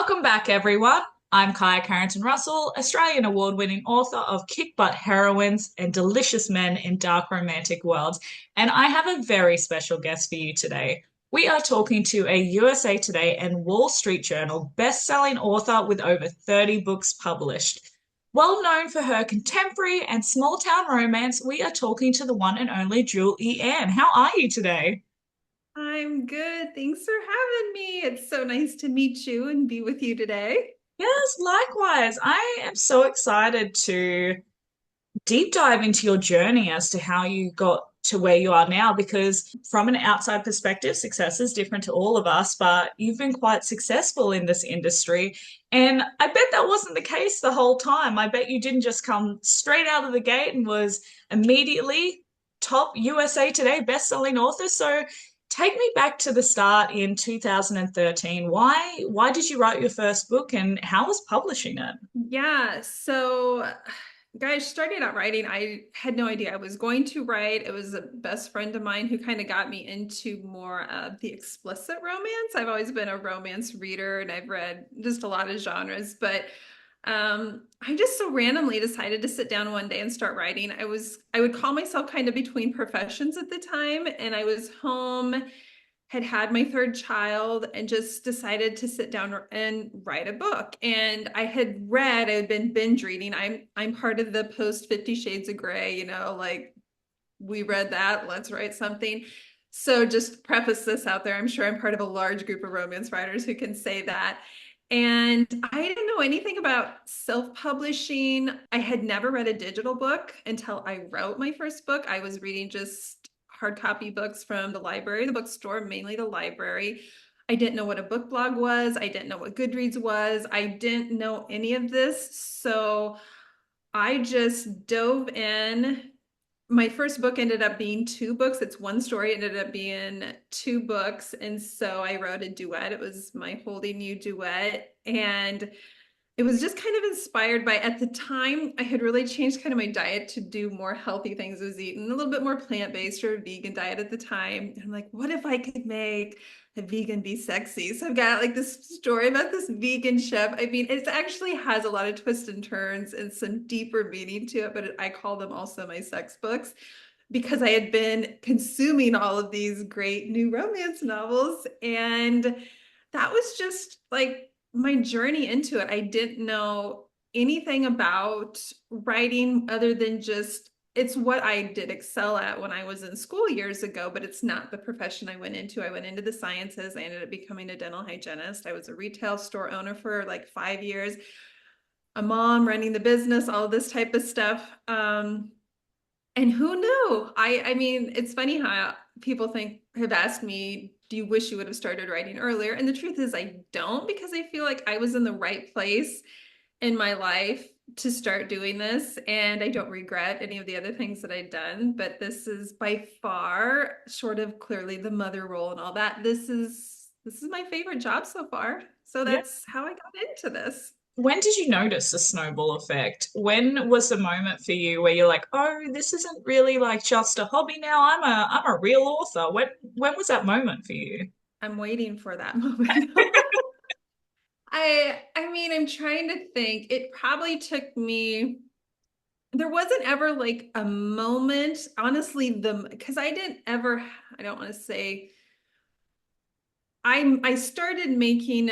Welcome back, everyone. I'm Carrington-Russell, Australian award-winning author of Kick Butt Heroines and Delicious Men in Dark Romantic Worlds, and I have a very special guest for you today. We are talking to a USA Today and Wall Street Journal best-selling author with over 30 books published. Well known for her contemporary and small-town romance, we are talking to the one and only Jewel E. Ann. How are you today? I'm good. Thanks for having me. It's so nice to meet you and be with you today. Yes, likewise. I am so excited to deep dive into your journey as to how you got to where you are now, because from an outside perspective, success is different to all of us, but you've been quite successful in this industry. And I bet that wasn't the case the whole time. I bet you didn't just come straight out of the gate and was immediately top USA Today best-selling author. So take me back to the start in 2013. Why did you write your first book and how was publishing it? Yeah, so guys, starting out writing, I had no idea I was going to write. It was a best friend of mine who kind of got me into more of the explicit romance. I've always been a romance reader and I've read just a lot of genres, but I just so randomly decided to sit down one day and start writing. I would call myself kind of between professions at the time, and I was home, had my third child, and just decided to sit down and write a book. And I had been binge reading. I'm part of the post 50 Shades of Grey, like we read that, let's write something. So just preface this out there. I'm sure I'm part of a large group of romance writers who can say that. And I didn't know anything about self-publishing. I had never read a digital book until I wrote my first book. I was reading just hard copy books from the library, the bookstore, mainly the library. I didn't know what a book blog was. I didn't know what Goodreads was. I didn't know any of this. So I just dove in. My first book ended up being two books. It's one story, it ended up being two books. And so I wrote a duet. It was my Holding You duet. And it was just kind of inspired by, at the time, I had really changed kind of my diet to do more healthy things. I was eating a little bit more plant-based or vegan diet at the time. And I'm like, what if I could make a vegan be sexy? So I've got like this story about this vegan chef. I mean, it actually has a lot of twists and turns and some deeper meaning to it, but I call them also my sex books because I had been consuming all of these great new romance novels. And that was just like my journey into it. I didn't know anything about writing other than just it's what I did excel at when I was in school years ago, but it's not the profession I went into. I went into the sciences. I ended up becoming a dental hygienist. I was a retail store owner for like 5 years, a mom running the business, all this type of stuff. And who knew? I mean, it's funny how people have asked me, do you wish you would have started writing earlier? And the truth is I don't, because I feel like I was in the right place in my life to start doing this. And I don't regret any of the other things that I'd done, but this is by far, short of clearly the mother role and all that, this is my favorite job so far. So Yeah. that's how I got into this. When did you notice the snowball effect? When was the moment for you where you're like, oh, this isn't really like just a hobby now. I'm a real author. When was that moment for you? I'm waiting for that moment. I mean, I'm trying to think. It probably took me, there wasn't ever like a moment, honestly, because I don't want to say, I started making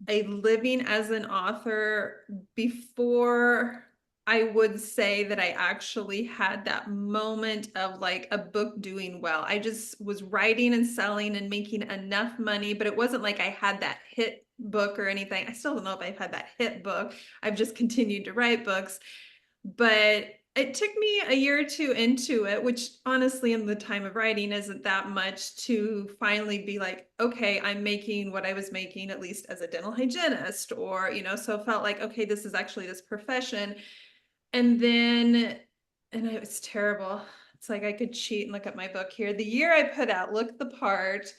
a living as an author before I would say that I actually had that moment of like a book doing well. I just was writing and selling and making enough money, but it wasn't like I had that hit book or anything. I still don't know if I've had that hit book. I've just continued to write books, but it took me a year or two into it, which honestly, in the time of writing, isn't that much, to finally be like, okay, I'm making what I was making, at least as a dental hygienist, or, so it felt like, okay, this is actually this profession. And then, and it was terrible. It's like I could cheat and look at my book here. The year I put out Look the Part,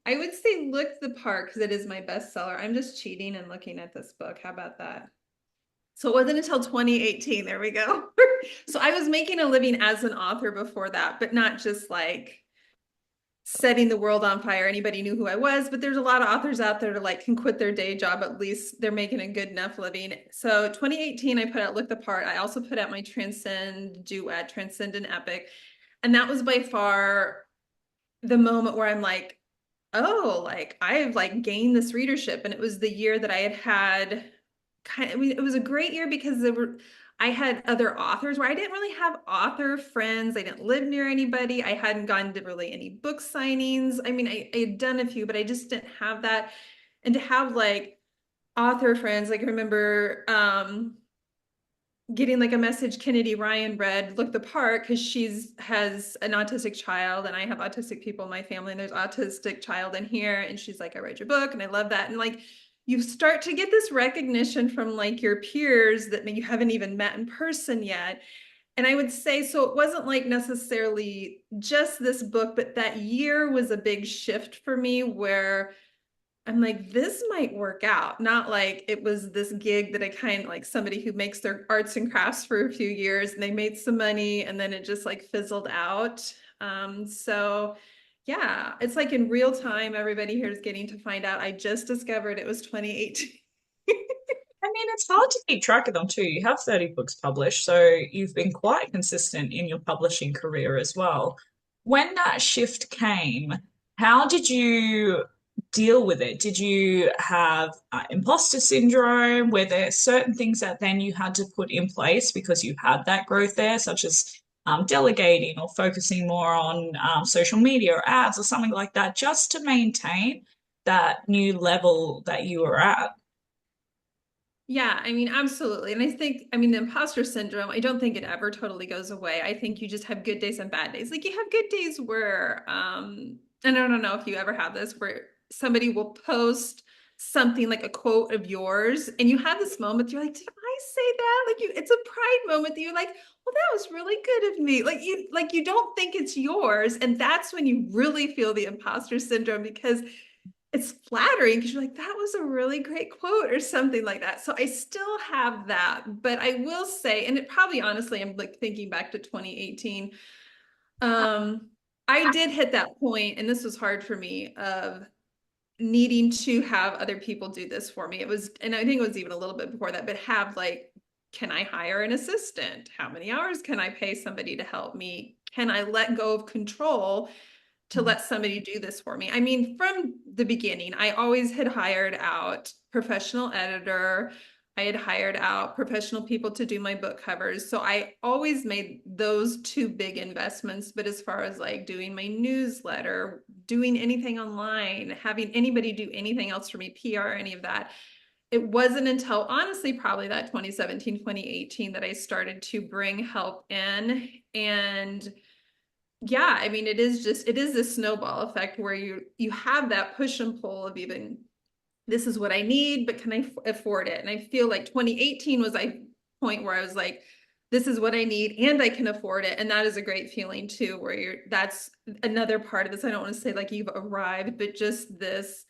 I would say Look the Part because it is my bestseller. I'm just cheating and looking at this book. How about that? So it wasn't until 2018. There we go. So I was making a living as an author before that, but not just like setting the world on fire. Anybody knew who I was, but there's a lot of authors out there that like can quit their day job. At least they're making a good enough living. So 2018, I put out Look the Part. I also put out my Transcend duet, Transcendent Epic. And that was by far the moment where I'm like, oh, like I've like gained this readership. And it was the year that I had kind of, I mean, it was a great year because I had other authors where I didn't really have author friends. I didn't live near anybody. I hadn't gone to really any book signings. I mean, I had done a few, but I just didn't have that. And to have like author friends, like I remember getting like a message Kennedy Ryan read Look the Part because she's has an autistic child and I have autistic people in my family and there's autistic child in here and she's like, I read your book and I love that. And like you start to get this recognition from like your peers that maybe you haven't even met in person yet. And I would say, so it wasn't like necessarily just this book, but that year was a big shift for me where I'm like, this might work out. Not like it was this gig that I kind of like somebody who makes their arts and crafts for a few years and they made some money and then it just like fizzled out. So yeah, it's like in real time, everybody here is getting to find out. I just discovered it was 2018. I mean, it's hard to keep track of them too. You have 30 books published, so you've been quite consistent in your publishing career as well. When that shift came, how did you deal with it? Did you have imposter syndrome? Were there certain things that then you had to put in place because you had that growth there, such as delegating or focusing more on social media or ads or something like that, just to maintain that new level that you were at? Yeah, I mean, absolutely. And I think, I mean, the imposter syndrome, I don't think it ever totally goes away. I think you just have good days and bad days. Like you have good days where, and I don't know if you ever have this, where somebody will post something like a quote of yours, and you have this moment, you're like, did I say that? Like you, it's a pride moment that you're like, well, that was really good of me. Like you don't think it's yours. And that's when you really feel the imposter syndrome because it's flattering because you're like, that was a really great quote or something like that. So I still have that, but I will say, and it probably honestly, I'm like thinking back to 2018. Um, I did hit that point, and this was hard for me of needing to have other people do this for me. It was, and I think it was even a little bit before that, but have like, can I hire an assistant? How many hours can I pay somebody to help me? Can I let go of control to let somebody do this for me? I mean, from the beginning, I always had hired out professional editor. I had hired out professional people to do my book covers. So I always made those two big investments. But as far as like doing my newsletter, doing anything online, having anybody do anything else for me, PR, any of that, it wasn't until honestly probably that 2017, 2018 that I started to bring help in. And yeah, I mean, it is this snowball effect where you have that push and pull of even this is what I need, but can I afford it? And I feel like 2018 was a point where I was like, this is what I need and I can afford it. And that is a great feeling too, where that's another part of this. I don't want to say like you've arrived, but just this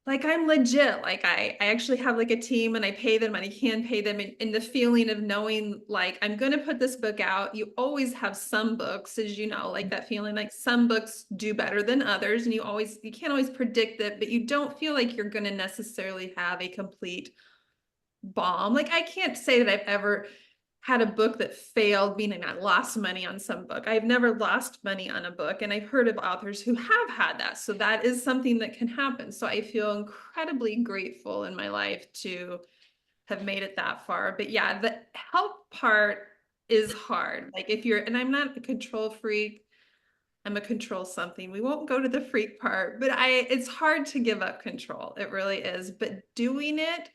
like I'm legit. Like I actually have like a team and I pay them and I can pay them. And the feeling of knowing like I'm going to put this book out. You always have some books, as you know, like that feeling like some books do better than others. And you can't always predict that, but you don't feel like you're going to necessarily have a complete bomb. Like I can't say that I've ever had a book that failed, meaning I lost money on some book. I've never lost money on a book, and I've heard of authors who have had that. So that is something that can happen. So I feel incredibly grateful in my life to have made it that far. But yeah, the help part is hard. Like if you're, and I'm not a control freak, I'm a control something. We won't go to the freak part, but it's hard to give up control. It really is. But doing it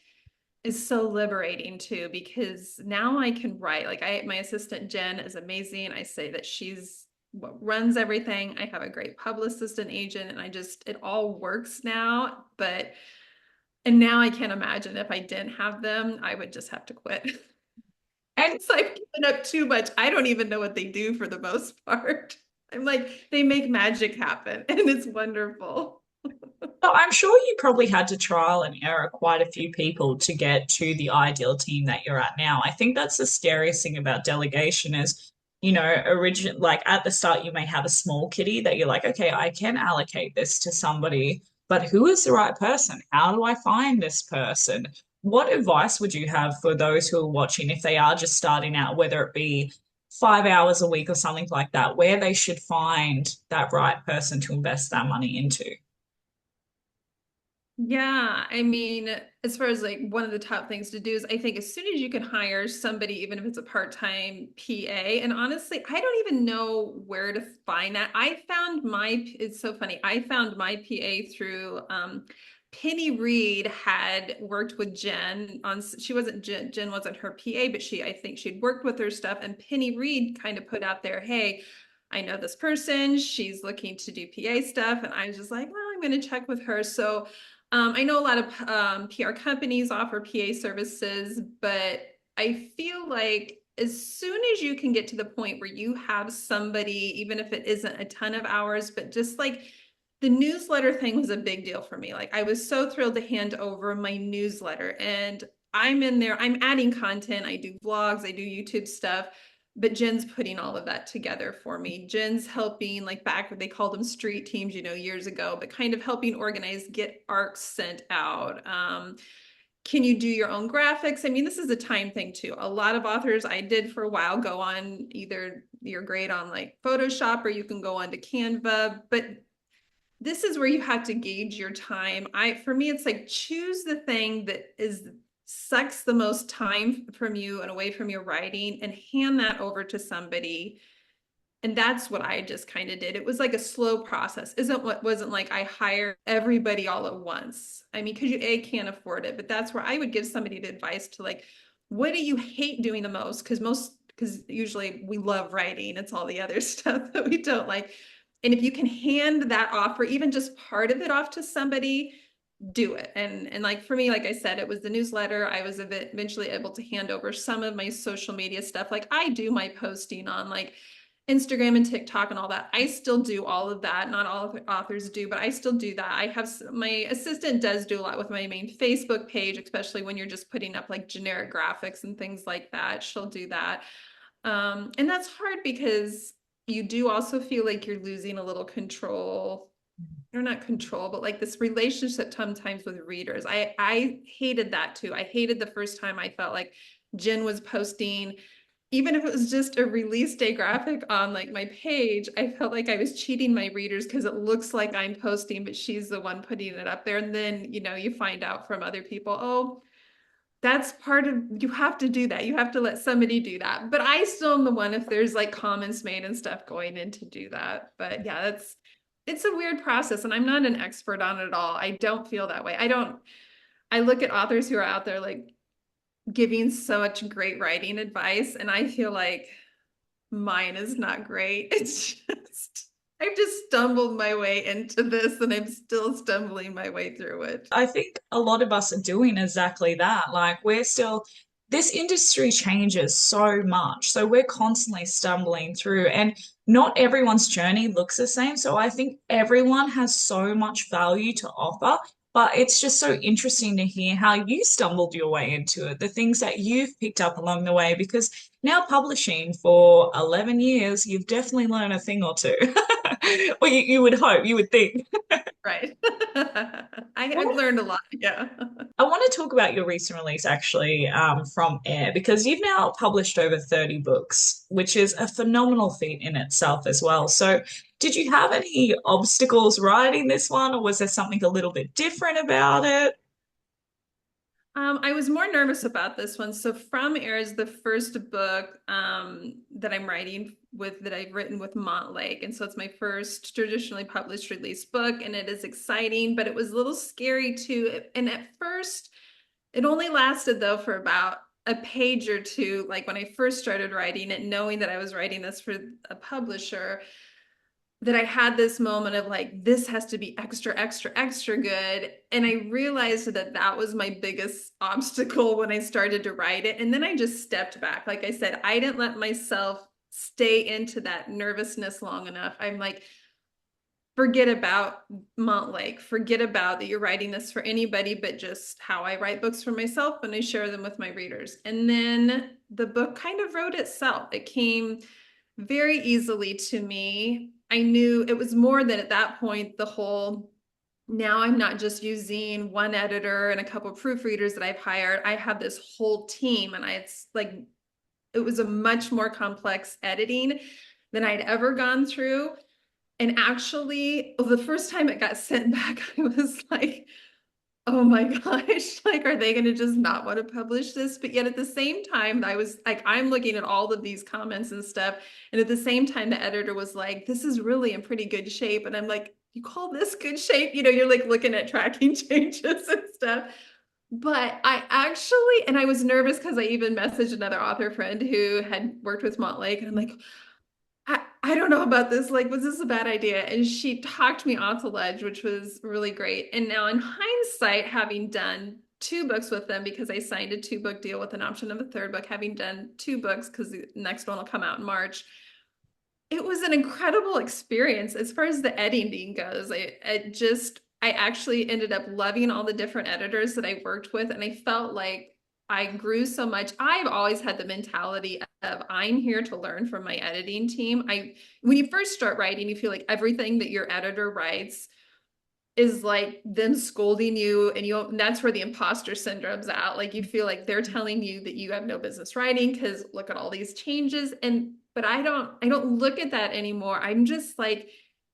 is so liberating too, because now I can write. Like my assistant Jen is amazing. I say that she's what runs everything. I have a great publicist and agent, and it all works now. And now I can't imagine if I didn't have them, I would just have to quit. And It's like given up too much. I don't even know what they do for the most part. I'm like, they make magic happen, and it's wonderful. so I'm sure you probably had to trial and error quite a few people to get to the ideal team that you're at now. I think that's the scariest thing about delegation is like at the start, you may have a small kitty that you're like, okay, I can allocate this to somebody, but who is the right person? How do I find this person? What advice would you have for those who are watching if they are just starting out, whether it be 5 hours a week or something like that, where they should find that right person to invest that money into? Yeah, I mean, as far as like one of the top things to do is I think as soon as you can hire somebody, even if it's a part-time PA, and honestly, I don't even know where to find that. It's so funny. I found my PA through Penny Reed had worked with Jen on, she wasn't Jen wasn't her PA, but I think she'd worked with her stuff, and Penny Reed kind of put out there, hey, I know this person, she's looking to do PA stuff. And I was just like, well, I'm going to check with her. So I know a lot of PR companies offer PA services, but I feel like as soon as you can get to the point where you have somebody, even if it isn't a ton of hours, but just like the newsletter thing was a big deal for me. Like I was so thrilled to hand over my newsletter, and I'm in there, I'm adding content, I do vlogs, I do YouTube stuff, but Jen's putting all of that together for me. Jen's helping, like back when they called them street teams, years ago, but kind of helping organize, get arcs sent out. Can you do your own graphics? I mean, this is a time thing too. A lot of authors I did for a while go on either you're great on like Photoshop or you can go on to Canva, but this is where you have to gauge your time. For me, it's like choose the thing that sucks the most time from you and away from your writing and hand that over to somebody. And that's what I just kind of did. It was like a slow process. Wasn't like I hire everybody all at once. I mean, because you can't afford it, but that's where I would give somebody the advice to like, what do you hate doing the most? Because usually we love writing. It's all the other stuff that we don't like. And if you can hand that off or even just part of it off to somebody, do it. And like for me, like I said, it was the newsletter. I was eventually able to hand over some of my social media stuff. Like I do my posting on like Instagram and TikTok and all that. I still do all of that. Not all authors do, but I still do that. I have my assistant does do a lot with my main Facebook page, especially when you're just putting up like generic graphics and things like that. She'll do that. And that's hard because you do also feel like you're losing a little control, or not control, but like this relationship sometimes with readers. I hated that too. I hated the first time I felt like Jen was posting, even if it was just a release day graphic on like my page, I felt like I was cheating my readers because it looks like I'm posting, but she's the one putting it up there. And then, you find out from other people, oh, that's part of, you have to do that. You have to let somebody do that. But I still am the one if there's like comments made and stuff going in to do that. But yeah, it's a weird process and I'm not an expert on it at all. I don't feel that way. I look at authors who are out there like giving so much great writing advice and I feel like mine is not great. It's just, I've just stumbled my way into this and I'm still stumbling my way through it. I think a lot of us are doing exactly that. Like this industry changes so much. So we're constantly stumbling through, and not everyone's journey looks the same. So I think everyone has so much value to offer. But it's just so interesting to hear how you stumbled your way into it, the things that you've picked up along the way, because now publishing for 11 years, you've definitely learned a thing or two. Well, you would hope, you would think. Right. I've learned a lot. Yeah. I want to talk about your recent release actually from Air because you've now published over 30 books, which is a phenomenal feat in itself as well. So, did you have any obstacles writing this one, or was there something a little bit different about it? I was more nervous about this one. So From Air is the first book that I'm writing with, that I've written with Montlake. And so it's my first traditionally published release book and it is exciting, but it was a little scary too. And at first, it only lasted though for about a page or two, like when I first started writing it, knowing that I was writing this for a publisher, that I had this moment of like, this has to be extra, extra, extra good. And I realized that that was my biggest obstacle when I started to write it. And then I just stepped back. Like I said, I didn't let myself stay into that nervousness long enough. I'm like, forget about Montlake, forget about that you're writing this for anybody, but just how I write books for myself and I share them with my readers. And then the book kind of wrote itself. It came very easily to me. I knew it was more than at that point, the whole now I'm not just using one editor and a couple of proofreaders that I've hired. I have this whole team, and it's like it was a much more complex editing than I'd ever gone through. And actually, the first time it got sent back, I was like, oh my gosh, like, are they going to just not want to publish this? But yet at the same time, I was like, I'm looking at all of these comments and stuff. And at the same time, the editor was like, this is really in pretty good shape. And I'm like, you call this good shape? You know, you're like looking at tracking changes and stuff. But I actually, and I was nervous because I even messaged another author friend who had worked with Montlake, and I'm like, I don't know about this. Like, was this a bad idea? And she talked me off the ledge, which was really great. And now, in hindsight, having done two books with them, because I signed a 2-book deal with an option of a third book, having done 2 books, because the next one will come out in March, it was an incredible experience as far as the editing goes. I actually ended up loving all the different editors that I worked with, and I felt like I grew so much. I've always had the mentality of I'm here to learn from my editing team. When you first start writing, you feel like everything that your editor writes is like them scolding you, and that's where the imposter syndrome's out. Like, you feel like they're telling you that you have no business writing because look at all these changes. But I don't look at that anymore. I'm just like,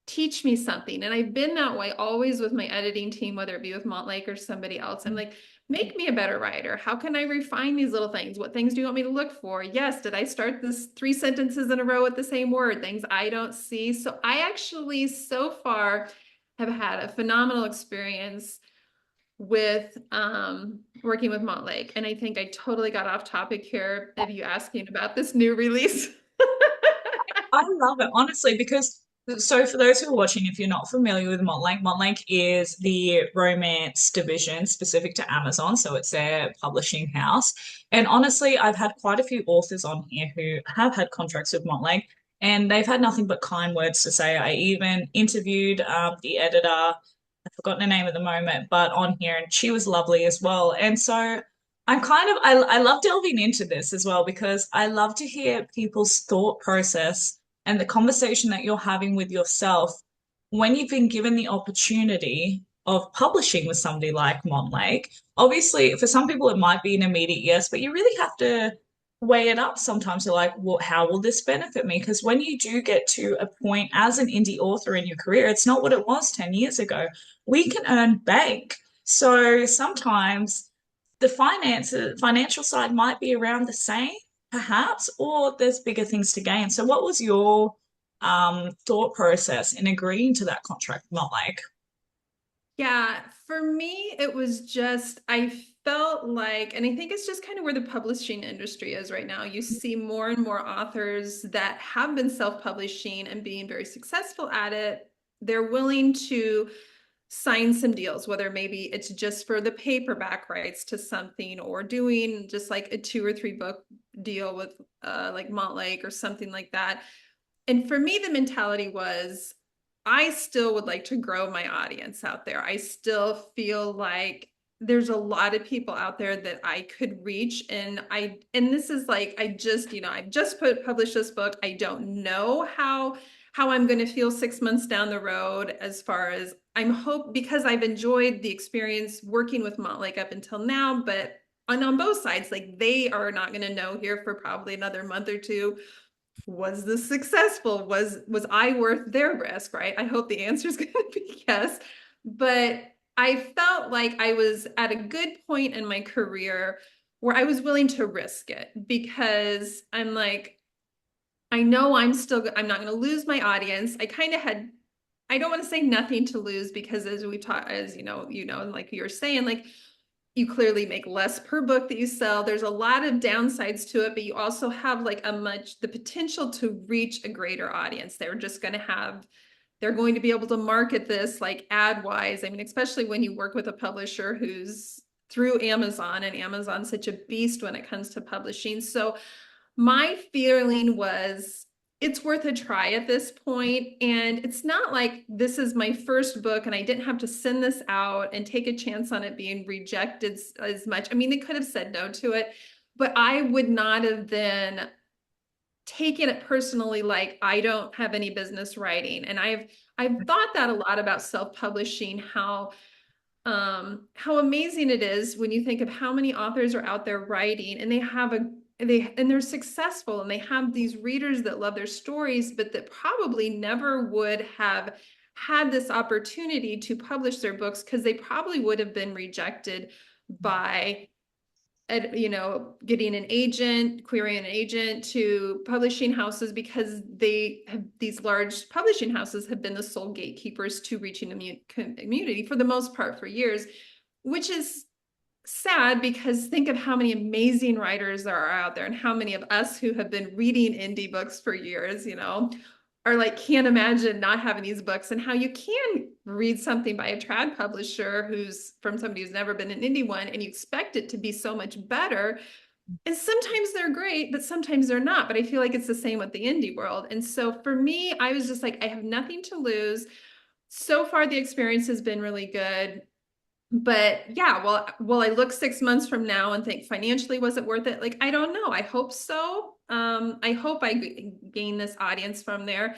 teach me something. And I've been that way always with my editing team, whether it be with Montlake or somebody else. I'm like, make me a better writer. How can I refine these little things? What things do you want me to look for? Yes, did I start this 3 sentences in a row with the same word? Things I don't see. So I actually so far have had a phenomenal experience with working with Montlake. And I think I totally got off topic here of you asking about this new release. I love it, honestly, because so for those who are watching, if you're not familiar with Montlake, Montlake is the romance division specific to Amazon, so it's their publishing house. And honestly, I've had quite a few authors on here who have had contracts with Montlake, and they've had nothing but kind words to say. I even interviewed the editor, I've forgotten her name at the moment, but on here, and she was lovely as well. And so I love delving into this as well because I love to hear people's thought process and the conversation that you're having with yourself when you've been given the opportunity of publishing with somebody like Montlake. Obviously, for some people, it might be an immediate yes, but you really have to weigh it up sometimes. You're like, well, how will this benefit me? Because when you do get to a point as an indie author in your career, it's not what it was 10 years ago. We can earn bank. So sometimes the financial side might be around the same, perhaps, or there's bigger things to gain. So, what was your thought process in agreeing to that contract? Not like, Yeah, for me, it was just, I felt like, and I think it's just kind of where the publishing industry is right now. You see more and more authors that have been self-publishing and being very successful at it. They're willing to sign some deals, whether maybe it's just for the paperback rights to something, or doing just like a 2 or 3 book deal with like Montlake or something like that. And for me, the mentality was I still would like to grow my audience out there. I still feel like there's a lot of people out there that I could reach. And this is like, I've just published this book. I don't know how I'm going to feel 6 months down the road, as far as because I've enjoyed the experience working with Montlake up until now, but on both sides, like, they are not going to know here for probably another month or two, was this successful? Was I worth their risk, right? I hope the answer is going to be yes. But I felt like I was at a good point in my career where I was willing to risk it, because I'm like, I know I'm not going to lose my audience. I don't want to say nothing to lose, because as we talk, as and like you're saying, like, you clearly make less per book that you sell. There's a lot of downsides to it, but you also have like the potential to reach a greater audience. They're going to be able to market this like ad wise. I mean, especially when you work with a publisher who's through Amazon, and Amazon's such a beast when it comes to publishing. So my feeling was, it's worth a try at this point. And it's not like this is my first book and I didn't have to send this out and take a chance on it being rejected as much. I mean, they could have said no to it, but I would not have then taken it personally, like I don't have any business writing. And I've thought that a lot about self-publishing, how amazing it is when you think of how many authors are out there writing and they're successful and they have these readers that love their stories, but that probably never would have had this opportunity to publish their books because they probably would have been rejected by getting an agent, querying an agent, to publishing houses, because these large publishing houses have been the sole gatekeepers to reaching the community for the most part for years, which is sad because think of how many amazing writers there are out there and how many of us who have been reading indie books for years, are like, can't imagine not having these books, and how you can read something by a trad publisher who's from somebody who's never been an indie one and you expect it to be so much better. And sometimes they're great, but sometimes they're not. But I feel like it's the same with the indie world. And so for me, I was just like, I have nothing to lose. So far, the experience has been really good. But yeah, well, will I look 6 months from now and think financially was it worth it? Like, I don't know. I hope so. I hope I gain this audience from there.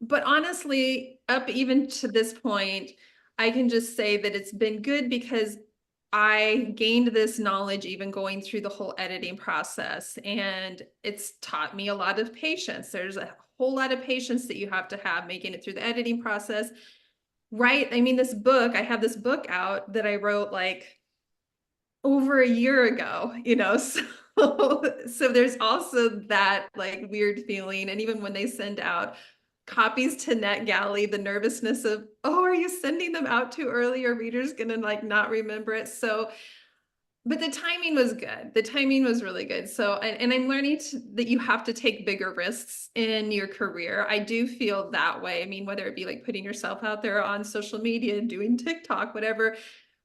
But honestly, up even to this point, I can just say that it's been good because I gained this knowledge even going through the whole editing process, and it's taught me a lot of patience. There's a whole lot of patience that you have to have making it through the editing process. Right. I mean, I have this book out that I wrote like over a year ago, so there's also that like weird feeling. And even when they send out copies to NetGalley, the nervousness of, oh, are you sending them out too early? Are readers gonna like not remember it? So, but the timing was good. The timing was really good. So, and I'm learning that you have to take bigger risks in your career. I do feel that way. I mean, whether it be like putting yourself out there on social media, doing TikTok, whatever,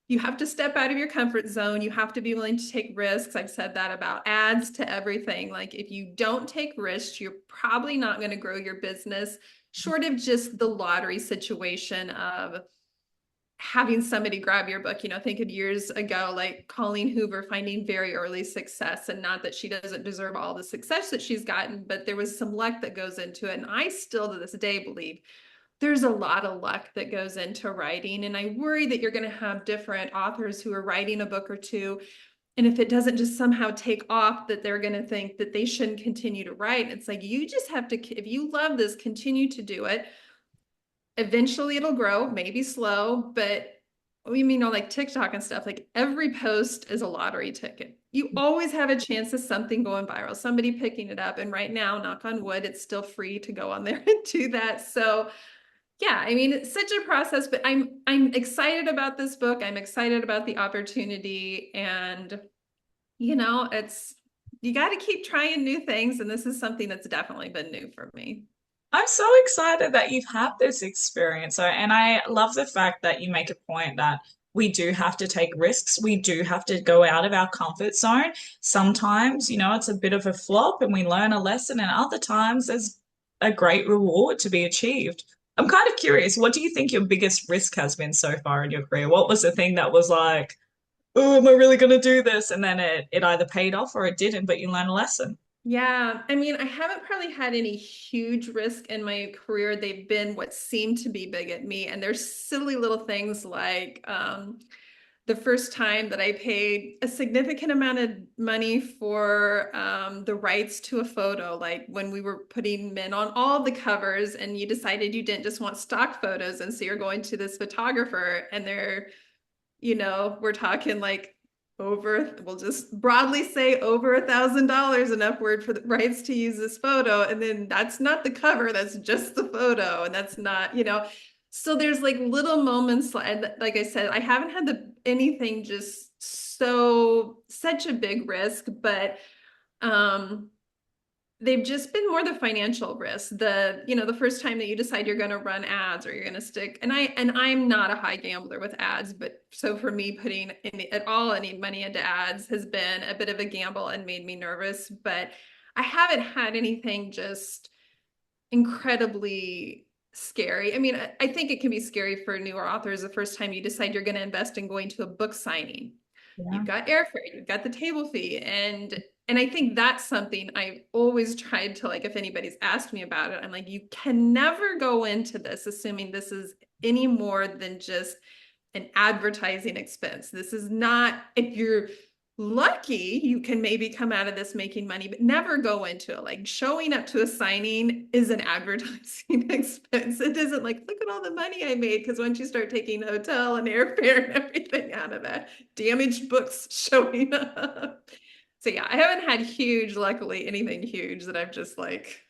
you have to step out of your comfort zone. You have to be willing to take risks. I've said that about ads to everything. Like, if you don't take risks, you're probably not going to grow your business, short of just the lottery situation of having somebody grab your book. Think of years ago, like Colleen Hoover finding very early success, and not that she doesn't deserve all the success that she's gotten, but there was some luck that goes into it. And I still to this day believe there's a lot of luck that goes into writing. And I worry that you're going to have different authors who are writing a book or two, and if it doesn't just somehow take off, that they're going to think that they shouldn't continue to write. It's like, you just have to, if you love this, continue to do it. Eventually it'll grow, maybe slow, but we mean on like TikTok and stuff, like every post is a lottery ticket. You always have a chance of something going viral, somebody picking it up. And right now, knock on wood, it's still free to go on there and do that. So yeah, I mean, it's such a process, but I'm excited about this book. I'm excited about the opportunity, and it's, you got to keep trying new things. And this is something that's definitely been new for me. I'm so excited that you've had this experience. And I love the fact that you make a point that we do have to take risks. We do have to go out of our comfort zone. Sometimes, it's a bit of a flop and we learn a lesson, and other times there's a great reward to be achieved. I'm kind of curious, what do you think your biggest risk has been so far in your career? What was the thing that was like, oh, am I really going to do this? And then it either paid off or it didn't, but you learn a lesson. Yeah, I mean, I haven't probably had any huge risk in my career. They've been what seemed to be big at me. And there's silly little things like the first time that I paid a significant amount of money for the rights to a photo, like when we were putting men on all the covers and you decided you didn't just want stock photos. And so you're going to this photographer and we're talking like we'll just broadly say over $1,000, enough word for the rights to use this photo. And then that's not the cover, that's just the photo. And that's not, so there's like little moments, like I said, I haven't had anything just such a big risk, but they've just been more the financial risk. The first time that you decide you're going to run ads or you're going to stick, and I'm not a high gambler with ads, but so for me, putting any money into ads has been a bit of a gamble and made me nervous. But I haven't had anything just incredibly scary. I mean, I think it can be scary for newer authors the first time you decide you're going to invest in going to a book signing. Yeah. You've got airfare, you've got the table fee, and And I think that's something I've always tried to, like, if anybody's asked me about it, I'm like, you can never go into this assuming this is any more than just an advertising expense. This is not, if you're lucky, you can maybe come out of this making money, but never go into it. Like showing up to a signing is an advertising expense. It isn't like, look at all the money I made. Because once you start taking hotel and airfare and everything out of that, damaged books showing up. So yeah, I haven't had huge, luckily, anything huge that I've just like,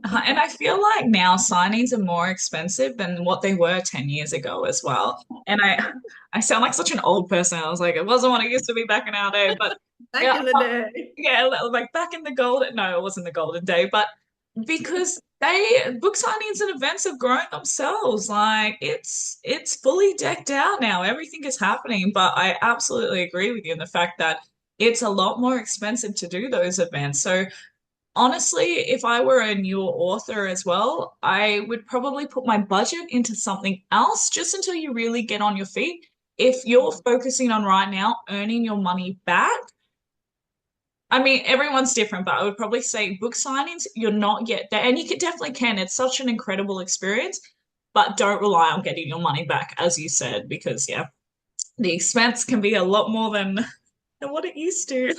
And I feel like now signings are more expensive than what they were 10 years ago as well. And I sound like such an old person. I was like, it wasn't what it used to be back in our day, but back yeah, in the day. yeah, like back in the golden, no, it wasn't the golden day, but because book signings and events have grown themselves. Like it's fully decked out now. Everything is happening. But I absolutely agree with you in the fact that it's a lot more expensive to do those events. So honestly, if I were a newer author as well, I would probably put my budget into something else just until you really get on your feet. If you're focusing on right now earning your money back, I mean, everyone's different, but I would probably say book signings, you're not yet there. And you could definitely can. It's such an incredible experience, but don't rely on getting your money back, as you said, because yeah, the expense can be a lot more than what it used to.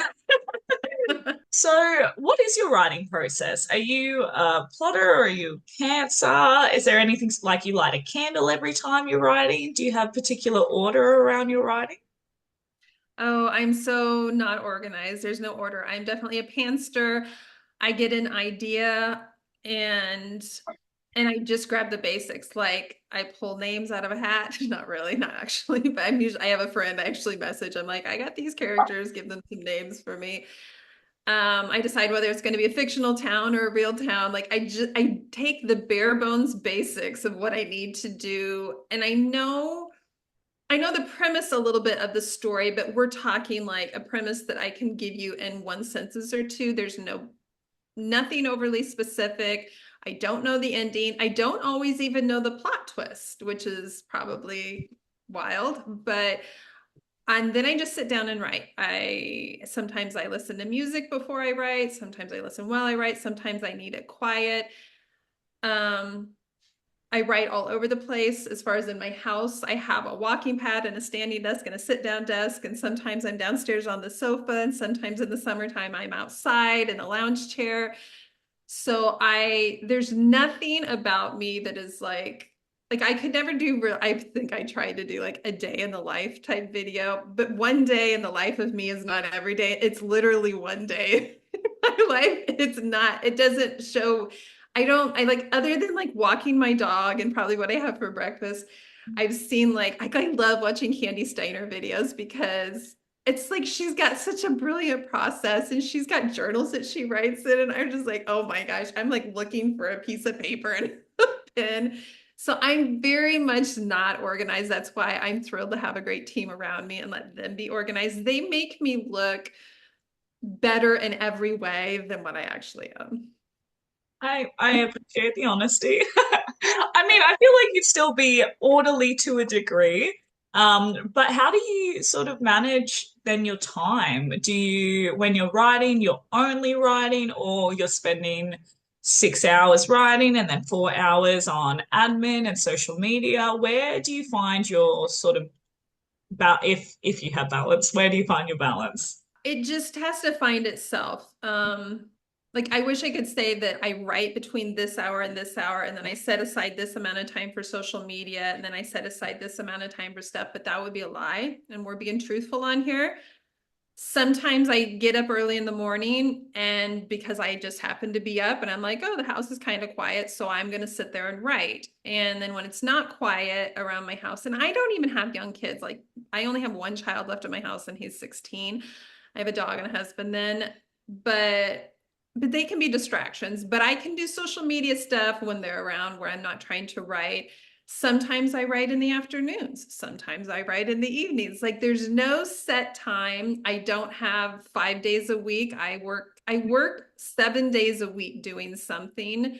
So, what is your writing process? Are you a plotter or are you a pantser? Is there anything like you light a candle every time you're writing? Do you have particular order around your writing? Oh, I'm so not organized. There's no order. I'm definitely a pantser. I get an idea and I just grab the basics. Like I pull names out of a hat. Not really, not actually, but I have a friend I actually message. I'm like, I got these characters, give them some names for me. I decide whether it's going to be a fictional town or a real town. Like I take the bare bones basics of what I need to do. And I know the premise a little bit of the story, but we're talking like a premise that I can give you in one sentence or two. There's nothing overly specific. I don't know the ending. I don't always even know the plot twist, which is probably wild, but and then I just sit down and write. I sometimes I listen to music before I write, sometimes I listen while I write, sometimes I need it quiet. Um I write all over the place. As far as in my house, I have a walking pad and a standing desk and a sit down desk. And sometimes I'm downstairs on the sofa. And sometimes in the summertime, I'm outside in a lounge chair. So there's nothing about me that is like I could never do real, I think I tried to do like a day in the life type video, but one day in the life of me is not every day. It's literally one day in my life. It's not, it doesn't show, I like, other than like walking my dog and probably what I have for breakfast, I've seen like I love watching Candy Steiner videos because it's like she's got such a brilliant process and she's got journals that she writes in. And I'm just like, oh my gosh, I'm like looking for a piece of paper and a pen. So I'm very much not organized. That's why I'm thrilled to have a great team around me and let them be organized. They make me look better in every way than what I actually am. I appreciate the honesty. I mean, I feel like you'd still be orderly to a degree. But how do you sort of manage then your time? Do you, when you're writing, you're only writing, or you're spending 6 hours writing and then 4 hours on admin and social media? Where do you find your sort of if you have balance, where do you find your balance? It just has to find itself. Like I wish I could say that I write between this hour and this hour, and then I set aside this amount of time for social media, and then I set aside this amount of time for stuff, but that would be a lie. And we're being truthful on here. Sometimes I get up early in the morning and because I just happen to be up and I'm like, oh, the house is kind of quiet. So I'm going to sit there and write. And then when it's not quiet around my house, and I don't even have young kids, like I only have one child left at my house and he's 16. I have a dog and a husband then, but they can be distractions, but I can do social media stuff when they're around where I'm not trying to write. Sometimes I write in the afternoons. Sometimes I write in the evenings. Like there's no set time. I don't have 5 days a week. I work 7 days a week doing something,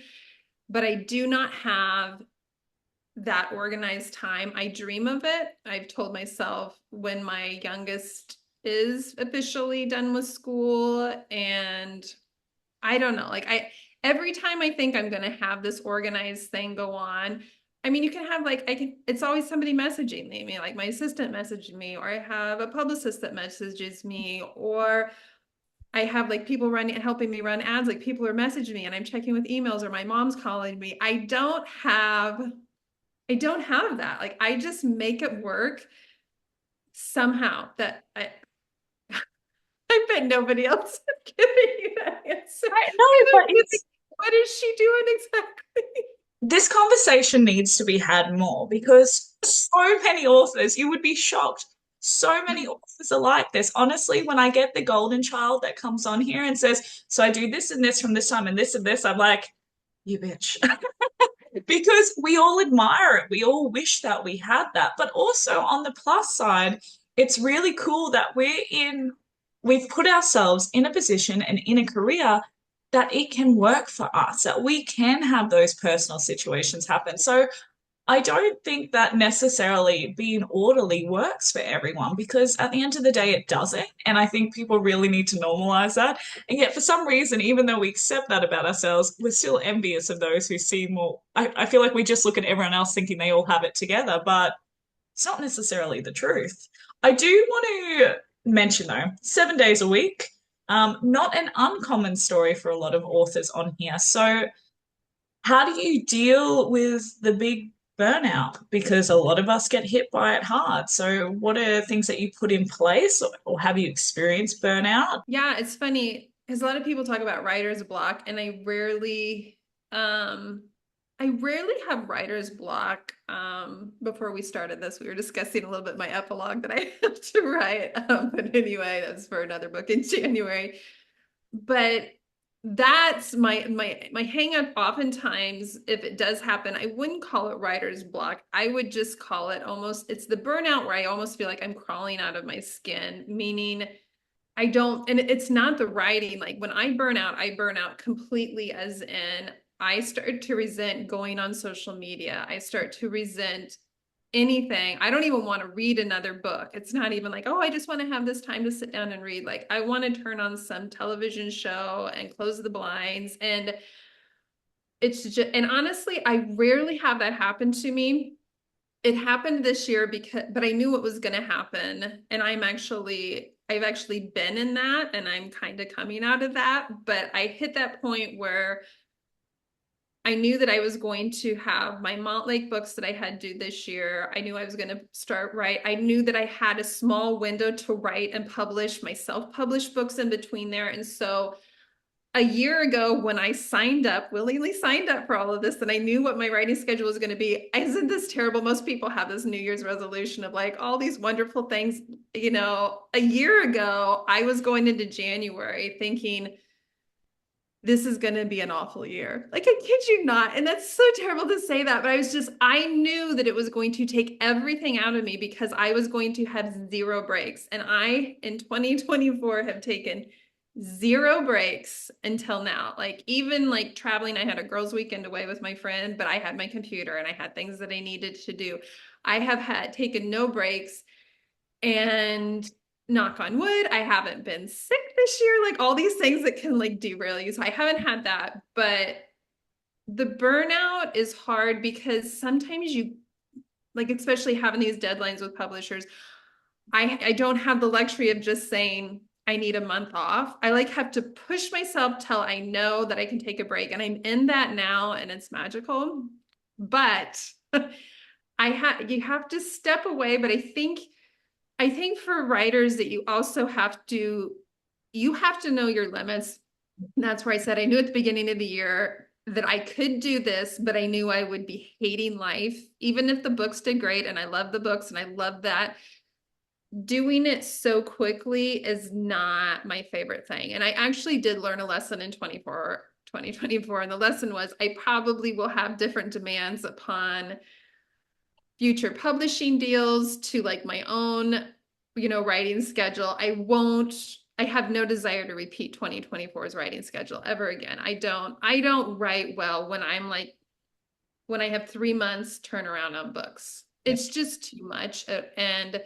but I do not have that organized time. I dream of it. I've told myself when my youngest is officially done with school, and I don't know, like every time I think I'm gonna have this organized thing go on, I mean, you can have like it's always somebody messaging me, like my assistant messaging me, or I have a publicist that messages me, or I have like people running helping me run ads, like people are messaging me and I'm checking with emails, or my mom's calling me. I don't have that. Like I just make it work somehow. I bet nobody else is giving you that answer. I know, but it's What is she doing exactly? this conversation needs to be had more because so many authors, you would be shocked. So many authors are like this. Honestly, when I get the golden child that comes on here and says, so I do this and this from this time and this, I'm like, you bitch. Because we all admire it. We all wish that we had that. But also on the plus side, it's really cool that we've put ourselves in a position and in a career that it can work for us, that we can have those personal situations happen. So I don't think that necessarily being orderly works for everyone because at the end of the day, it doesn't. And I think people really need to normalize that. And yet, for some reason, even though we accept that about ourselves, we're still envious of those who seem more. I feel like we just look at everyone else thinking they all have it together, but it's not necessarily the truth. I do want to mention, though, 7 days a week. Not an uncommon story for a lot of authors on here. So, how do you deal with the big burnout? Because a lot of us get hit by it hard. So, what are things that you put in place, or have you experienced burnout? Yeah, it's funny because a lot of people talk about writer's block, and I rarely have writer's block. Before we started this, we were discussing a little bit my epilogue that I have to write. But anyway, that's for another book in January. But that's my hang up. Oftentimes, if it does happen, I wouldn't call it writer's block. I would just call it almost, it's the burnout where I almost feel like I'm crawling out of my skin, meaning I don't, and it's not the writing. Like when I burn out completely, as in I start to resent going on social media. I start to resent anything. I don't even want to read another book. It's not even like, oh, I just want to have this time to sit down and read. Like I want to turn on some television show and close the blinds. And it's just, and honestly, I rarely have that happen to me. It happened this year but I knew it was going to happen. And I've actually been in that, and I'm kind of coming out of that. But I hit that point where I knew that I was going to have my Montlake books that I had due this year. I knew I was going to start write. I knew that I had a small window to write and publish my self-published books in between there. And so a year ago, when I willingly signed up for all of this, and I knew what my writing schedule was going to be, isn't this terrible? Most people have this New Year's resolution of like all these wonderful things. A year ago, I was going into January thinking, this is going to be an awful year. Like, I kid you not. And that's so terrible to say that, but I knew that it was going to take everything out of me because I was going to have zero breaks. And I, in 2024, have taken zero breaks until now. Like, even like traveling, I had a girls' weekend away with my friend, but I had my computer and I had things that I needed to do. I have had taken no breaks, and knock on wood, I haven't been sick this year. Like all these things that can like derail you. So I haven't had that, but the burnout is hard because sometimes you like, especially having these deadlines with publishers, I don't have the luxury of just saying I need a month off. I like have to push myself till I know that I can take a break. And I'm in that now, and it's magical. But you have to step away. But I think for writers that you have to know your limits. And that's where I said I knew at the beginning of the year that I could do this, but I knew I would be hating life, even if the books did great. And I love the books and I love that. Doing it so quickly is not my favorite thing. And I actually did learn a lesson in 2024. And the lesson was I probably will have different demands upon future publishing deals to like my own, writing schedule. I have no desire to repeat 2024's writing schedule ever again. I don't write well when when I have 3 months turnaround on books. It's just too much. And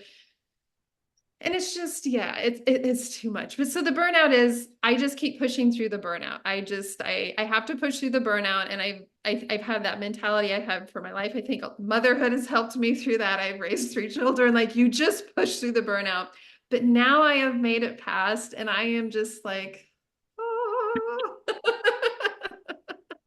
And it's just, yeah, it's too much. But so the burnout is, I just keep pushing through the burnout. I have to push through the burnout, and I've had that mentality I have for my life. I think motherhood has helped me through that. I've raised three children. Like, you just push through the burnout. But now I have made it past, and I am just like, oh.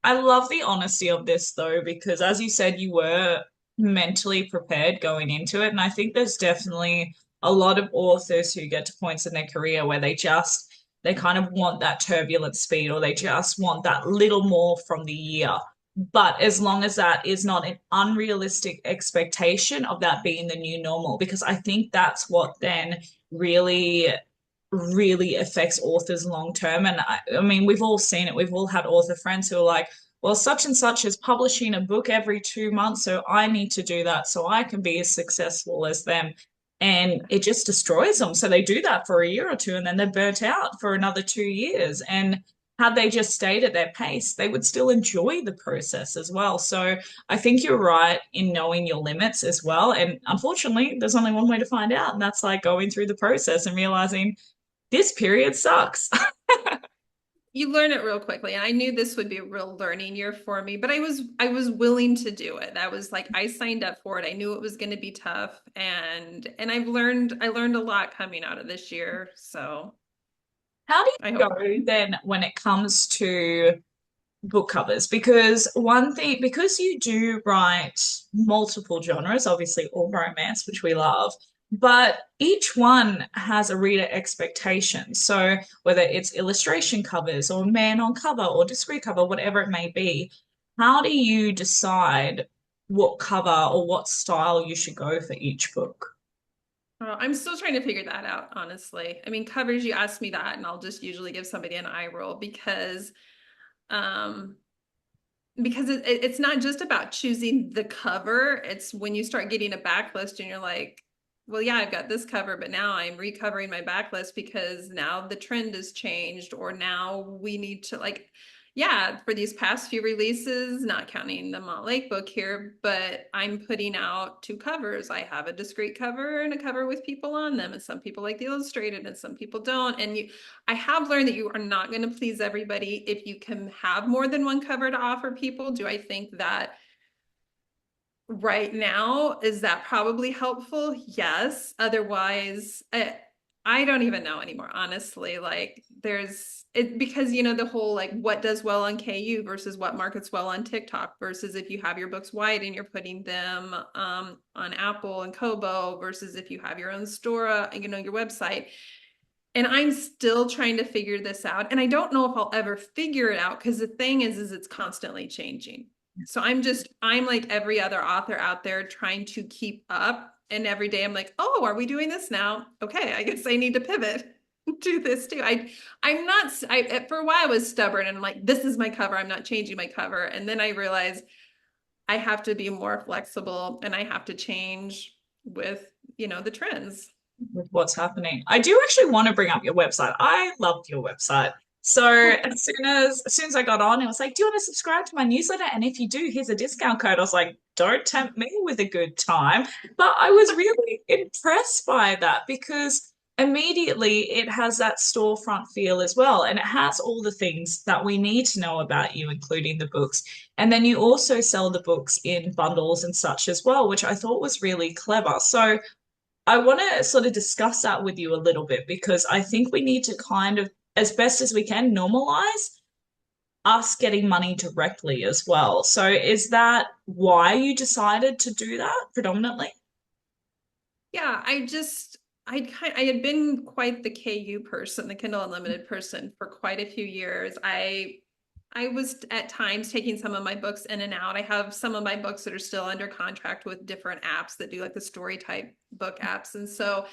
I love the honesty of this though, because as you said, you were mentally prepared going into it. And I think there's definitely a lot of authors who get to points in their career where they kind of want that turbulent speed, or they just want that little more from the year. But as long as that is not an unrealistic expectation of that being the new normal, because I think that's what then really really affects authors long term. And I mean, we've all seen it. We've all had author friends who are like, well, such and such is publishing a book every 2 months, so I need to do that so I can be as successful as them. And it just destroys them. So they do that for a year or two, and then they're burnt out for another 2 years. And had they just stayed at their pace, they would still enjoy the process as well. So I think you're right in knowing your limits as well. And unfortunately, there's only one way to find out, and that's like going through the process and realizing this period sucks. You learn it real quickly, and I knew this would be a real learning year for me, but I was willing to do it. I was like, I signed up for it. I knew it was going to be tough, and I learned a lot coming out of this year, so How do I you hope. go then when it comes to book covers? Because one thing, because you do write multiple genres, obviously all romance, which we love, but each one has a reader expectation. So whether it's illustration covers or man on cover or discrete cover, whatever it may be, how do you decide what cover or what style you should go for each book? I'm still trying to figure that out, honestly. I mean, covers, you ask me that, and I'll just usually give somebody an eye roll um, because it's not just about choosing the cover. It's when you start getting a backlist and you're like, well, yeah, I've got this cover, but now I'm recovering my backlist because now the trend has changed, or now we need to, like, yeah, for these past few releases, not counting the Mont Lake book here, but I'm putting out two covers. I have a discrete cover and a cover with people on them, and some people like the illustrated and some people don't. And I have learned that you are not going to please everybody. If you can have more than one cover to offer people, do I think that right now, is that probably helpful? Yes. Otherwise, I don't even know anymore, honestly. Like, there's it because the whole, like, what does well on KU versus what markets well on TikTok, versus if you have your books wide and you're putting them on Apple and Kobo, versus if you have your own store, your website. And I'm still trying to figure this out. And I don't know if I'll ever figure it out, because the thing is it's constantly changing. So I'm like every other author out there trying to keep up. And every day I'm like, oh, are we doing this now? Okay, I guess I need to pivot. Do this too. I'm not, for a while I was stubborn and I'm like, this is my cover. I'm not changing my cover. And then I realized I have to be more flexible, and I have to change with, the trends. With what's happening. I do actually want to bring up your website. I loved your website. So as soon as I got on, it was like, do you want to subscribe to my newsletter? And if you do, here's a discount code. I was like, don't tempt me with a good time. But I was really impressed by that because immediately it has that storefront feel as well. And it has all the things that we need to know about you, including the books. And then you also sell the books in bundles and such as well, which I thought was really clever. So I want to sort of discuss that with you a little bit because I think we need to kind of, as best as we can, normalize us getting money directly as well. So is that why you decided to do that predominantly? Yeah, I had been quite the KU person, the Kindle Unlimited person, for quite a few years. I was at times taking some of my books in and out. I have some of my books that are still under contract with different apps that do like the story type book apps. And so,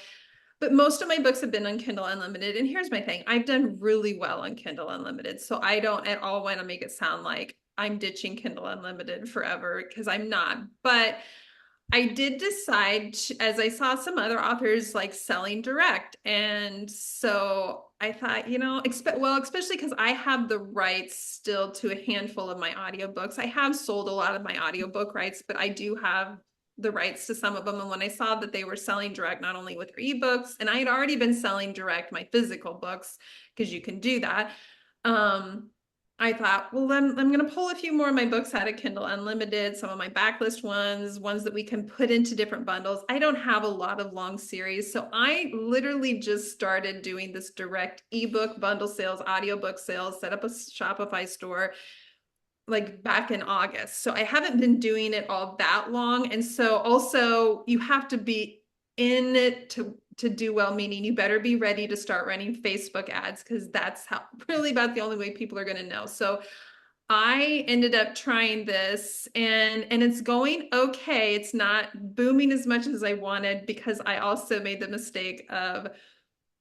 but most of my books have been on Kindle Unlimited. And here's my thing. I've done really well on Kindle Unlimited. So I don't at all want to make it sound like I'm ditching Kindle Unlimited forever, because I'm not. But I did decide, as I saw some other authors like selling direct. And so I thought, especially because I have the rights still to a handful of my audiobooks. I have sold a lot of my audiobook rights, but I do have the rights to some of them. And when I saw that they were selling direct, not only with their ebooks, and I had already been selling direct my physical books, because you can do that. I thought, well, then I'm going to pull a few more of my books out of Kindle Unlimited, some of my backlist ones that we can put into different bundles. I don't have a lot of long series. So I literally just started doing this direct ebook bundle sales, audiobook sales, set up a Shopify store like back in August. So I haven't been doing it all that long. And so also you have to be in it to do well, meaning you better be ready to start running Facebook ads, because that's how really about the only way people are going to know. So I ended up trying this and it's going okay. It's not booming as much as I wanted, because I also made the mistake of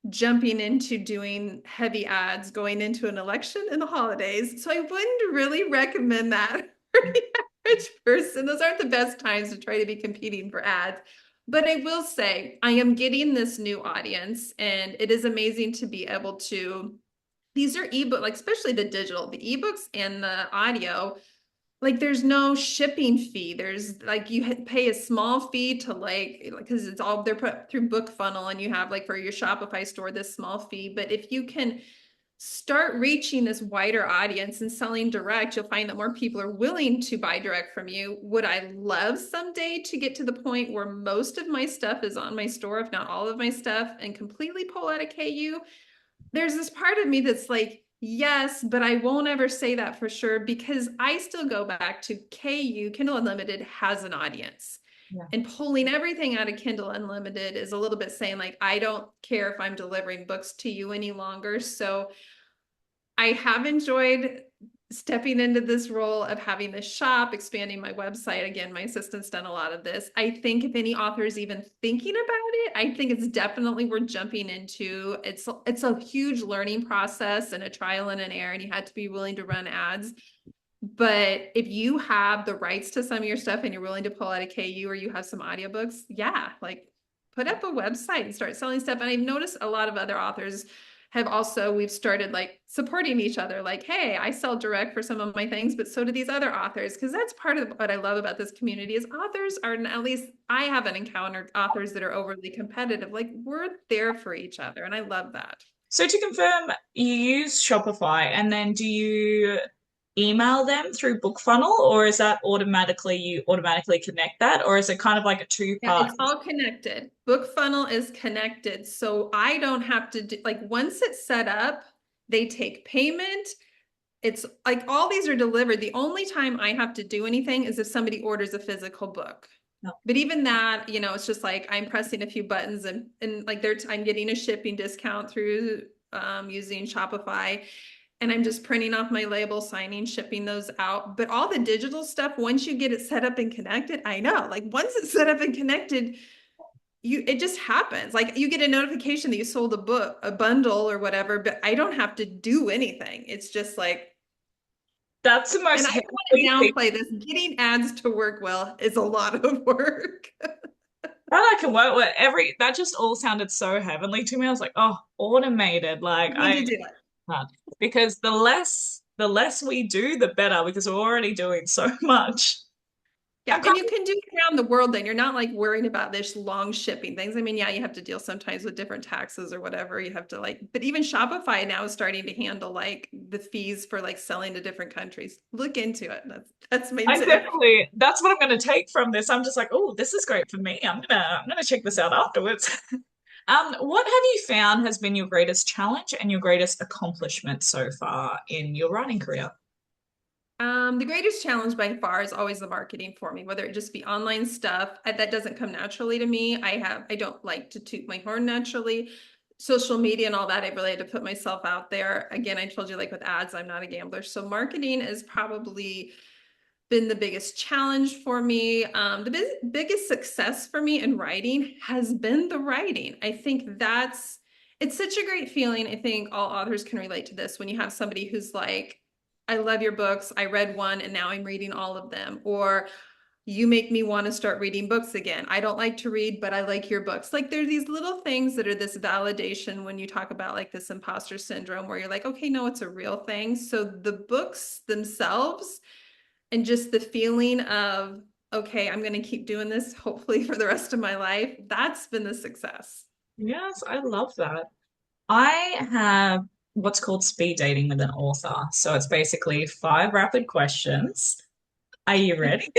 jumping into doing heavy ads going into an election and the holidays. So I wouldn't really recommend that for the average person. Those aren't the best times to try to be competing for ads. But I will say I am getting this new audience, and it is amazing to be able to, these are ebook, like especially the digital, the ebooks and the audio, like there's no shipping fee. There's like you pay a small fee to like, because it's all they're put through BookFunnel, and you have like for your Shopify store this small fee. But if you can start reaching this wider audience and selling direct, you'll find that more people are willing to buy direct from you. Would I love someday to get to the point where most of my stuff is on my store, if not all of my stuff, and completely pull out of KU? There's this part of me that's like, yes, but I won't ever say that for sure, because I still go back to KU. Kindle Unlimited has an audience. Yeah. And pulling everything out of Kindle Unlimited is a little bit saying like, I don't care if I'm delivering books to you any longer. So I have enjoyed stepping into this role of having this shop, expanding my website. Again, my assistant's done a lot of this. I think if any author is even thinking about it, I think it's definitely worth jumping into. It's a huge learning process and a trial and an error, and you had to be willing to run ads. But if you have the rights to some of your stuff and you're willing to pull out a KU, or you have some audiobooks, yeah, like put up a website and start selling stuff. And I've noticed a lot of other authors have also, we've started like supporting each other. Like, hey, I sell direct for some of my things, but so do these other authors. Because that's part of what I love about this community is authors are, at least I haven't encountered authors that are overly competitive. Like we're there for each other. And I love that. So to confirm, you use Shopify and then do you email them through BookFunnel, or is that automatically you automatically connect that, or is it kind of like a Yeah, two-part? it's all connected. BookFunnel is connected. So I don't have to do, like once it's set up, they take payment. It's like all these are delivered. The only time I have to do anything is if somebody orders a physical book. No. But even that, it's just like I'm pressing a few buttons and like I'm getting a shipping discount through using Shopify. And I'm just printing off my label, signing, shipping those out. But all the digital stuff, once you get it set up and connected, I know, like once it's set up and connected, it just happens. Like you get a notification that you sold a book, a bundle or whatever, but I don't have to do anything. It's just like, That's the and most I don't heavily want to downplay this. Getting ads to work well is a lot of work. that I can work with that just all sounded so heavenly to me. I was like, oh, automated. Like You need I to do it. can't. Because the less we do, the better, because we're already doing so much. Yeah, and you can do it around the world then. You're not like worrying about this long shipping things. I mean, yeah, you have to deal sometimes with different taxes or whatever. You have to but even Shopify now is starting to handle like the fees for like selling to different countries. Look into it. That's my tip. That's what I'm gonna take from this. I'm just like, oh, this is great for me. I'm gonna check this out afterwards. What have you found has been your greatest challenge and your greatest accomplishment so far in your writing career? The greatest challenge by far is always the marketing for me, whether it just be online stuff that doesn't come naturally to me. I don't like to toot my horn naturally. Social media and all that, I really had to put myself out there. Again, I told you like with ads, I'm not a gambler. So marketing is probably been the biggest challenge for me. The biggest success for me in writing has been the writing. I think it's such a great feeling. I think all authors can relate to this when you have somebody who's like, I love your books. I read one and now I'm reading all of them. Or you make me want to start reading books again. I don't like to read, but I like your books. Like there's these little things that are this validation when you talk about like this imposter syndrome where you're like, okay, no, it's a real thing. So the books themselves and just the feeling of, okay, I'm going to keep doing this hopefully for the rest of my life. That's been the success. Yes, I love that. I have what's called speed dating with an author. So it's basically 5 rapid questions. Are you ready?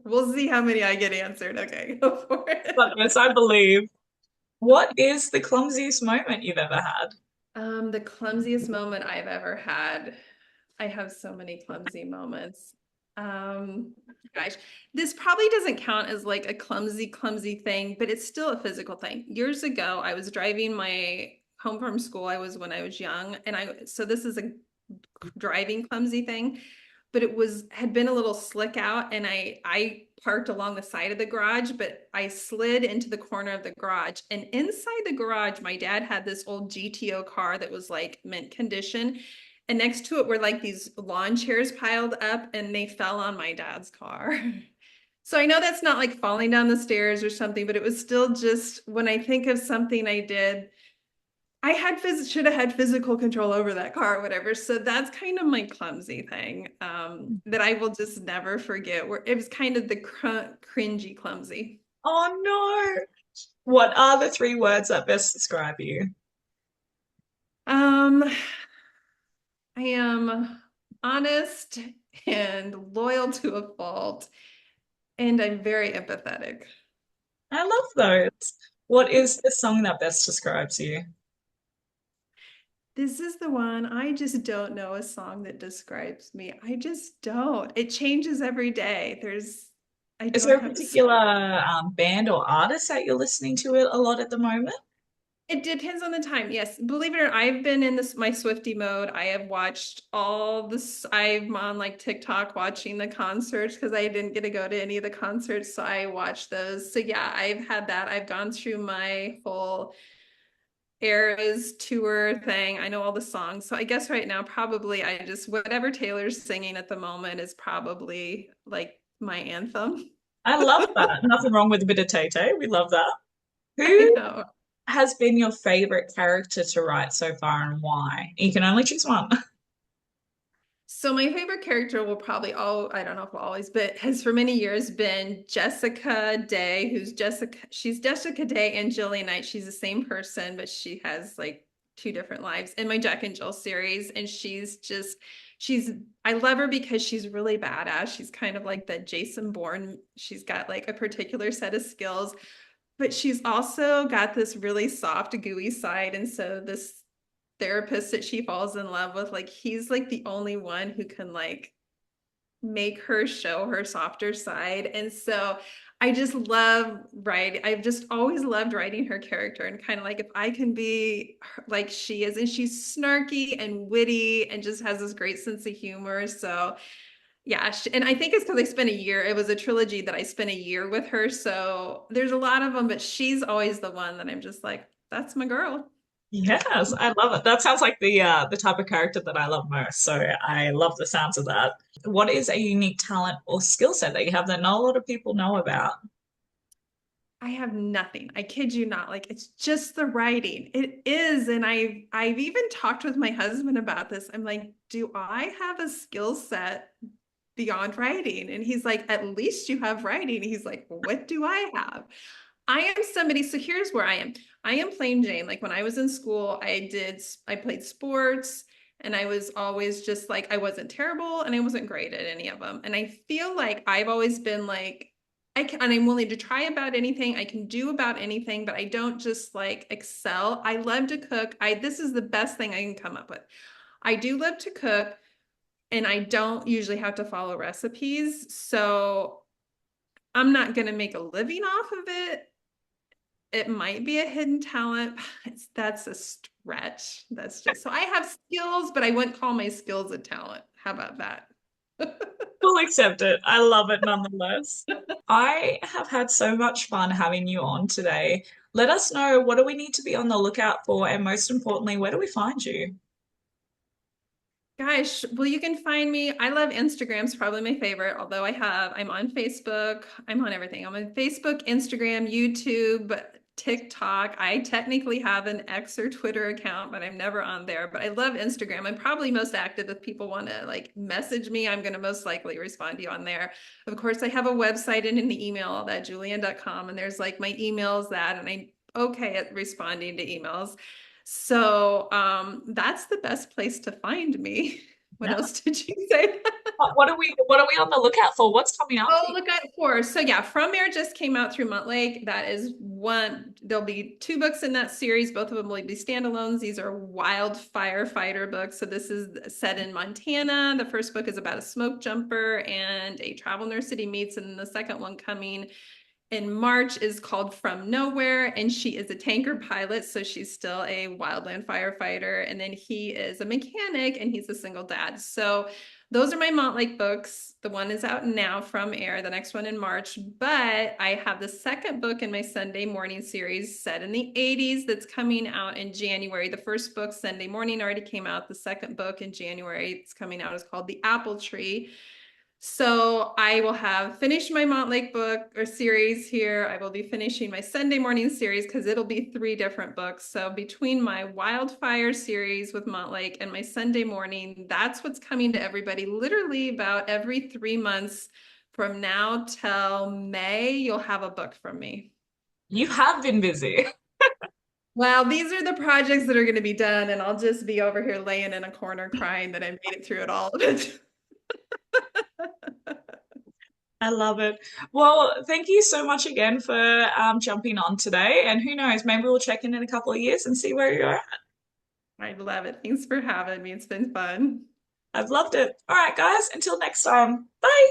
We'll see how many I get answered. Okay, go for But it. yes, I believe. What is the clumsiest moment you've ever had? The clumsiest moment I've ever had. I have so many clumsy moments. Um, Gosh, this probably doesn't count as like a clumsy thing, but it's still a physical thing. Years ago, I was driving my home from school. I was when I was young, and so this is a driving clumsy thing, but it was had been a little slick out, and I parked along the side of the garage, but I slid into the corner of the garage, and inside the garage my dad had this old GTO car that was like mint condition, and next to it were like these lawn chairs piled up, and they fell on my dad's car. So I know that's not like falling down the stairs or something, but it was still just when I think of something I did, I should have had physical control over that car or whatever. So that's kind of my clumsy thing, that I will just never forget. Where it was kind of the cringy clumsy. Oh no. What are the 3 words that best describe you? Um, I am honest and loyal to a fault, and I'm very empathetic. I love those. What is the song that best describes you? This is the one. I just don't know a song that describes me. I just don't. It changes every day. I Is don't there a have a particular band or artist that you're listening to it a lot at the moment? It depends on the time. Yes, believe it or not, I've been in this my Swiftie mode. I have watched all this. I'm on like TikTok watching the concerts because I didn't get to go to any of the concerts, so I watched those. So yeah, I've had that. I've gone through my whole Eras tour thing. I know all the songs. So I guess right now probably I just whatever Taylor's singing at the moment is probably like my anthem. I love that. Nothing wrong with a bit of Tay-Tay. We love that. I Who know. has been your favorite character to write so far and why? You can only choose one. So my favorite character will probably I don't know if always, but has for many years been Jessica Day, she's Jessica Day and Jillian Knight. She's the same person, but she has like 2 different lives in my Jack and Jill series. And she's, I love her because she's really badass. She's kind of like the Jason Bourne. She's got like a particular set of skills, but she's also got this really soft, gooey side. And so this therapist that she falls in love with, like he's like the only one who can like make her show her softer side. And so I just love writing. I've just always loved writing her character and kind of like if I can be like she is, and she's snarky and witty and just has this great sense of humor. So yeah, and I think it's because I spent a year. It was a trilogy that I spent a year with her. So there's a lot of them, but she's always the one that I'm just like, that's my girl. Yes, I love it. That sounds like the type of character that I love most. So I love the sounds of that. What is a unique talent or skill set that you have that not a lot of people know about? I have nothing. I kid you not. Like it's just the writing. It is. And I've even talked with my husband about this. I'm like, do I have a skill set beyond writing? And he's like, at least you have writing. He's like, what do I have? I am somebody, so here's where I am. I am plain Jane. Like when I was in school, I played sports, and I was always just like, I wasn't terrible and I wasn't great at any of them. And I feel like I've always been like, and I'm willing to try about anything. I can do about anything, but I don't just like excel. I love to cook. This is the best thing I can come up with. I do love to cook, and I don't usually have to follow recipes. So I'm not going to make a living off of it. It might be a hidden talent. That's a stretch. That's just so I have skills, but I wouldn't call my skills a talent. How about that? We'll accept it. I love it nonetheless. I have had so much fun having you on today. Let us know, what do we need to be on the lookout for? And most importantly, where do we find you? Gosh, well, you can find me. I love Instagram's probably my favorite, although I'm on Facebook. I'm on everything. I'm on Facebook, Instagram, YouTube, TikTok. I technically have an X or Twitter account, but I'm never on there. But I love Instagram. I'm probably most active if people want to like message me. I'm going to most likely respond to you on there. Of course, I have a website and an email, that julian.com, and there's like my emails that, and I'm okay at responding to emails. So that's the best place to find me. What Yeah. else did you say? What are we on the lookout for? What's coming up Oh, for you? look out for. So yeah, From Air just came out through Montlake. That is one. There'll be two books in that series. Both of them will be standalones. These are wildfire fighter books. So this is set in Montana. The first book is about a smoke jumper and a travel nurse that he meets, and the second one coming in March is called From Nowhere, and she is a tanker pilot, so she's still a wildland firefighter. And then he is a mechanic, and he's a single dad. So those are my Montlake books. The one is out now, From Air, the next one in March. But I have the second book in my Sunday morning series set in the 80s that's coming out in January. The first book, Sunday Morning, already came out. The second book in January, it's coming out, is called The Apple Tree. So I will have finished my Montlake book or series here. I will be finishing my Sunday morning series because it'll be 3 different books. So between my Wildfire series with Montlake and my Sunday morning, that's what's coming to everybody. Literally about every 3 months from now till May, you'll have a book from me. You have been busy. Well, these are the projects that are going to be done, and I'll just be over here laying in a corner crying that I made it through it all. I love it. Well, thank you so much again for jumping on today. And who knows, maybe we'll check in a couple of years and see where you're at. I love it. Thanks for having me. It's been fun. I've loved it. All right, guys, until next time. Bye.